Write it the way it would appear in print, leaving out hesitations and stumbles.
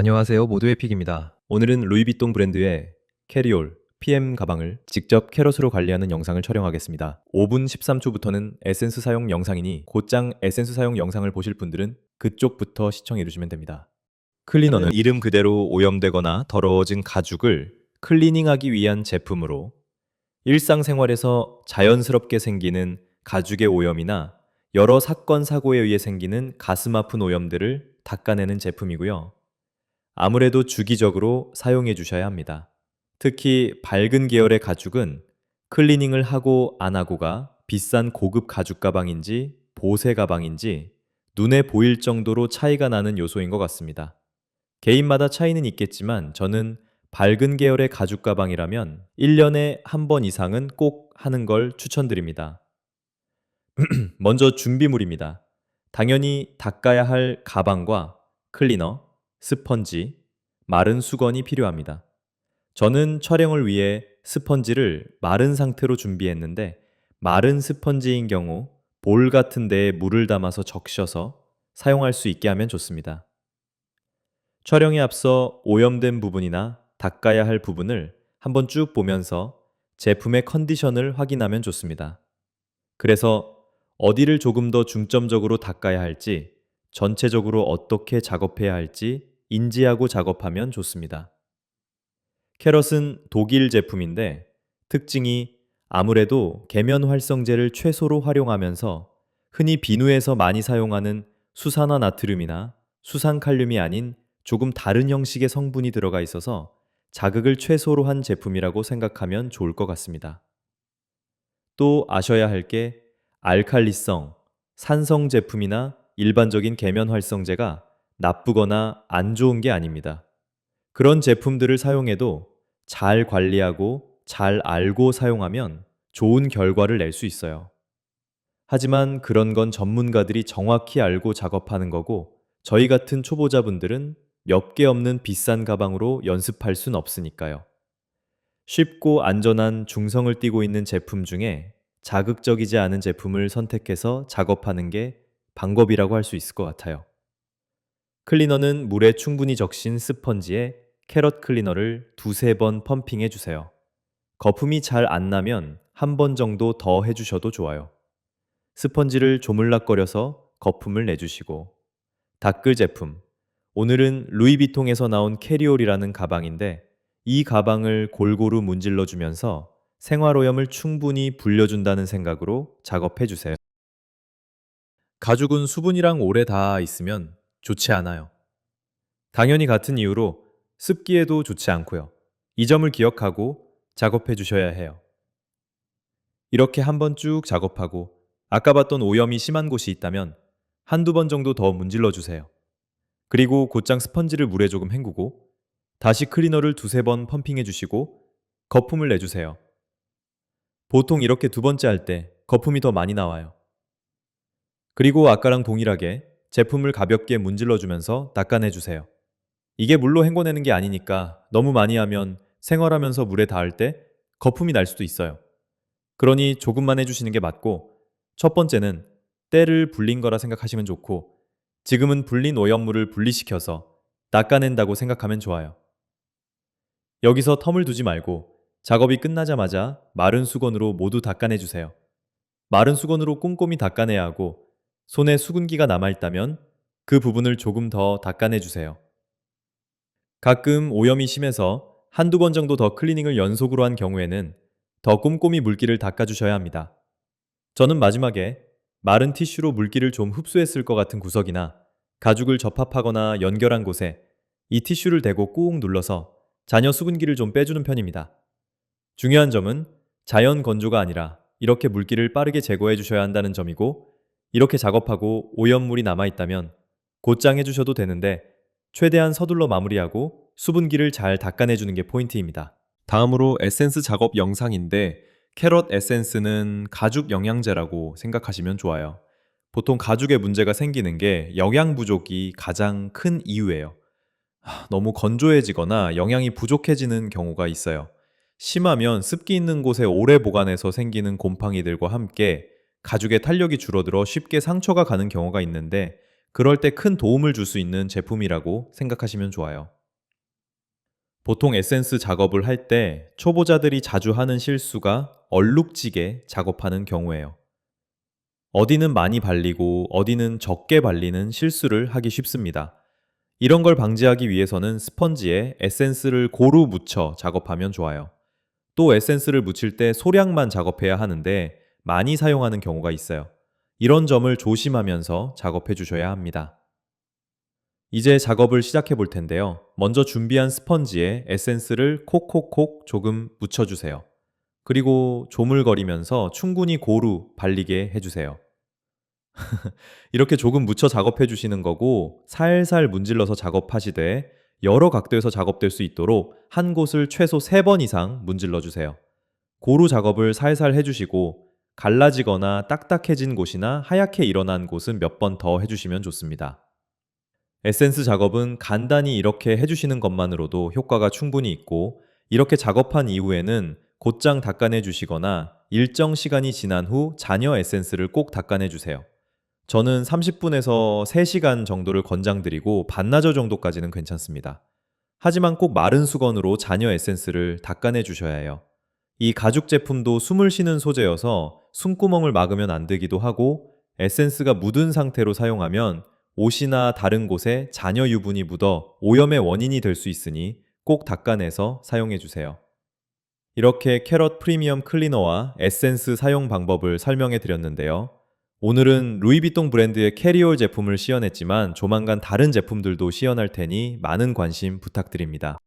안녕하세요. 모두의 픽입니다. 오늘은 루이비통 브랜드의 캐리올 PM 가방을 직접 캐럿으로 관리하는 영상을 촬영하겠습니다. 5분 13초부터는 에센스 사용 영상이니 곧장 에센스 사용 영상을 보실 분들은 그쪽부터 시청해 주시면 됩니다. 클리너는 이름 그대로 오염되거나 더러워진 가죽을 클리닝하기 위한 제품으로 일상생활에서 자연스럽게 생기는 가죽의 오염이나 여러 사건 사고에 의해 생기는 가슴 아픈 오염들을 닦아내는 제품이고요. 아무래도 주기적으로 사용해 주셔야 합니다. 특히 밝은 계열의 가죽은 클리닝을 하고 안 하고가 비싼 고급 가죽 가방인지 보세 가방인지 눈에 보일 정도로 차이가 나는 요소인 것 같습니다. 개인마다 차이는 있겠지만 저는 밝은 계열의 가죽 가방이라면 1년에 한 번 이상은 꼭 하는 걸 추천드립니다. 먼저 준비물입니다. 당연히 닦아야 할 가방과 클리너, 스펀지, 마른 수건이 필요합니다. 저는 촬영을 위해 스펀지를 마른 상태로 준비했는데 마른 스펀지인 경우 볼 같은 데에 물을 담아서 적셔서 사용할 수 있게 하면 좋습니다. 촬영에 앞서 오염된 부분이나 닦아야 할 부분을 한번 쭉 보면서 제품의 컨디션을 확인하면 좋습니다. 그래서 어디를 조금 더 중점적으로 닦아야 할지, 전체적으로 어떻게 작업해야 할지 인지하고 작업하면 좋습니다. 캐럿은 독일 제품인데 특징이 아무래도 계면 활성제를 최소로 활용하면서 흔히 비누에서 많이 사용하는 수산화 나트륨이나 수산칼륨이 아닌 조금 다른 형식의 성분이 들어가 있어서 자극을 최소로 한 제품이라고 생각하면 좋을 것 같습니다. 또 아셔야 할 게 알칼리성, 산성 제품이나 일반적인 계면 활성제가 나쁘거나 안 좋은 게 아닙니다. 그런 제품들을 사용해도 잘 관리하고 잘 알고 사용하면 좋은 결과를 낼 수 있어요. 하지만 그런 건 전문가들이 정확히 알고 작업하는 거고 저희 같은 초보자분들은 몇 개 없는 비싼 가방으로 연습할 순 없으니까요. 쉽고 안전한 중성을 띠고 있는 제품 중에 자극적이지 않은 제품을 선택해서 작업하는 게 방법이라고 할 수 있을 것 같아요. 클리너는 물에 충분히 적신 스펀지에 캐럿 클리너를 두세 번 펌핑해 주세요. 거품이 잘 안 나면 한 번 정도 더 해주셔도 좋아요. 스펀지를 조물락거려서 거품을 내주시고 닦을 제품. 오늘은 루이비통에서 나온 캐리올이라는 가방인데 이 가방을 골고루 문질러 주면서 생활오염을 충분히 불려준다는 생각으로 작업해 주세요. 가죽은 수분이랑 오래 닿아 있으면 좋지 않아요. 당연히 같은 이유로 습기에도 좋지 않고요. 이 점을 기억하고 작업해 주셔야 해요. 이렇게 한번 쭉 작업하고 아까 봤던 오염이 심한 곳이 있다면 한두 번 정도 더 문질러 주세요. 그리고 곧장 스펀지를 물에 조금 헹구고 다시 클리너를 두세 번 펌핑해 주시고 거품을 내주세요. 보통 이렇게 두 번째 할 때 거품이 더 많이 나와요. 그리고 아까랑 동일하게 제품을 가볍게 문질러 주면서 닦아내 주세요. 이게 물로 헹궈내는 게 아니니까 너무 많이 하면 생활하면서 물에 닿을 때 거품이 날 수도 있어요. 그러니 조금만 해주시는 게 맞고 첫 번째는 때를 불린 거라 생각하시면 좋고 지금은 불린 오염물을 분리시켜서 닦아낸다고 생각하면 좋아요. 여기서 텀을 두지 말고 작업이 끝나자마자 마른 수건으로 모두 닦아내주세요. 마른 수건으로 꼼꼼히 닦아내야 하고 손에 수분기가 남아있다면 그 부분을 조금 더 닦아내주세요. 가끔 오염이 심해서 한두 번 정도 더 클리닝을 연속으로 한 경우에는 더 꼼꼼히 물기를 닦아주셔야 합니다. 저는 마지막에 마른 티슈로 물기를 좀 흡수했을 것 같은 구석이나 가죽을 접합하거나 연결한 곳에 이 티슈를 대고 꾹 눌러서 잔여 수분기를 좀 빼주는 편입니다. 중요한 점은 자연 건조가 아니라 이렇게 물기를 빠르게 제거해 주셔야 한다는 점이고 이렇게 작업하고 오염물이 남아있다면 곧장 해주셔도 되는데 최대한 서둘러 마무리하고 수분기를 잘 닦아내주는 게 포인트입니다. 다음으로 에센스 작업 영상인데 캐럿 에센스는 가죽 영양제라고 생각하시면 좋아요. 보통 가죽에 문제가 생기는 게 영양 부족이 가장 큰 이유예요. 너무 건조해지거나 영양이 부족해지는 경우가 있어요. 심하면 습기 있는 곳에 오래 보관해서 생기는 곰팡이들과 함께 가죽의 탄력이 줄어들어 쉽게 상처가 가는 경우가 있는데 그럴 때 큰 도움을 줄 수 있는 제품이라고 생각하시면 좋아요. 보통 에센스 작업을 할 때 초보자들이 자주 하는 실수가 얼룩지게 작업하는 경우예요. 어디는 많이 발리고 어디는 적게 발리는 실수를 하기 쉽습니다. 이런 걸 방지하기 위해서는 스펀지에 에센스를 고루 묻혀 작업하면 좋아요. 또 에센스를 묻힐 때 소량만 작업해야 하는데 많이 사용하는 경우가 있어요. 이런 점을 조심하면서 작업해 주셔야 합니다. 이제 작업을 시작해 볼 텐데요. 먼저 준비한 스펀지에 에센스를 콕콕콕 조금 묻혀주세요. 그리고 조물거리면서 충분히 고루 발리게 해주세요. 이렇게 조금 묻혀 작업해 주시는 거고 살살 문질러서 작업하시되 여러 각도에서 작업될 수 있도록 한 곳을 최소 3번 이상 문질러 주세요. 고루 작업을 살살 해주시고 갈라지거나 딱딱해진 곳이나 하얗게 일어난 곳은 몇 번 더 해주시면 좋습니다. 에센스 작업은 간단히 이렇게 해주시는 것만으로도 효과가 충분히 있고 이렇게 작업한 이후에는 곧장 닦아내 주시거나 일정 시간이 지난 후 잔여 에센스를 꼭 닦아내 주세요. 저는 30분에서 3시간 정도를 권장드리고 반나절 정도까지는 괜찮습니다. 하지만 꼭 마른 수건으로 잔여 에센스를 닦아내 주셔야 해요. 이 가죽 제품도 숨을 쉬는 소재여서 숨구멍을 막으면 안 되기도 하고 에센스가 묻은 상태로 사용하면 옷이나 다른 곳에 잔여 유분이 묻어 오염의 원인이 될 수 있으니 꼭 닦아내서 사용해 주세요. 이렇게 캐럿 프리미엄 클리너와 에센스 사용 방법을 설명해 드렸는데요. 오늘은 루이비통 브랜드의 캐리올 제품을 시연했지만 조만간 다른 제품들도 시연할 테니 많은 관심 부탁드립니다.